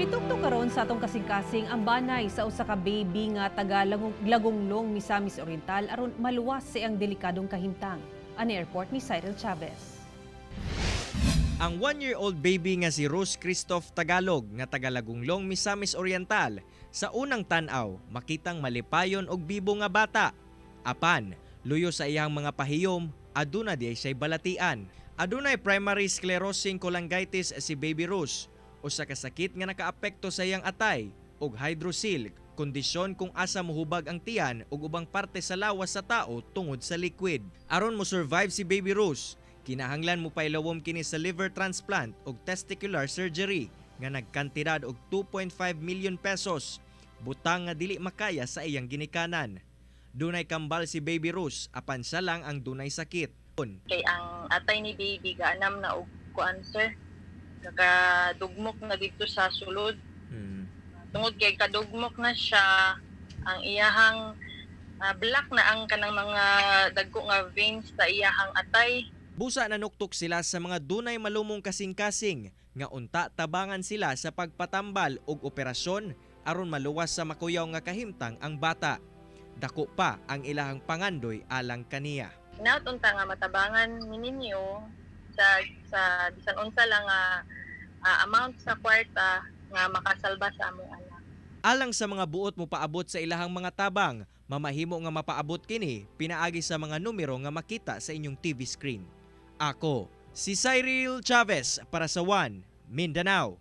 Pitukto karon sa atong kasing-kasing ang banay sa usa ka baby nga taga Lagonglong, Misamis Oriental aron maluwas sa iyang delikadong kahimtang. Ani airport ni Cyril Chavez. Ang 1-year-old baby nga si Rose Christoph Tagalog nga taga Lagonglong, Misamis Oriental sa unang tan-aw makitang malipayon og bibo nga bata. Apan, luyo sa iyang mga pahiyom, aduna di siya'y balatian. Adunay primary sclerosing cholangitis si baby Rose, usa ka sakit nga nakaapekto sa iyang atay ug hydrocele, kondisyon kung asa mohubag ang tiyan ug ubang parte sa lawas sa tao tungod sa liquid. Aron mo survive si baby Rose, kinahanglan mo pailawom kini sa liver transplant ug testicular surgery nga nagkantidad og 2.5 million pesos, butang nga dili makaya sa iyang ginikanan. Dunay kambal si baby Rose apan siya lang ang dunay sakit. Kay ang atay ni baby gaanam na og kuan sir, nakadugmok na dito sa sulod. Tungod kay kadugmok na siya, ang iyahang black na ang kanang mga dagko nga veins sa iyahang atay. Busa nanuktok sila sa mga dunay malumong kasing-kasing nga unta tabangan sila sa pagpatambal og operasyon aron maluwas sa makuyaw nga kahimtang ang bata. Dako pa ang ilahang pangandoy alang kaniya. Nautunta nga matabangan ninyo sa bisan unsa lang nga amount sa kwarta nga makasalba sa among anak. Alang sa mga buot mo paabot sa ilahang mga tabang, mamahimo nga mapaabot kini pinaagi sa mga numero nga makita sa inyong TV screen. Ako, si Cyril Chavez para sa One Mindanao.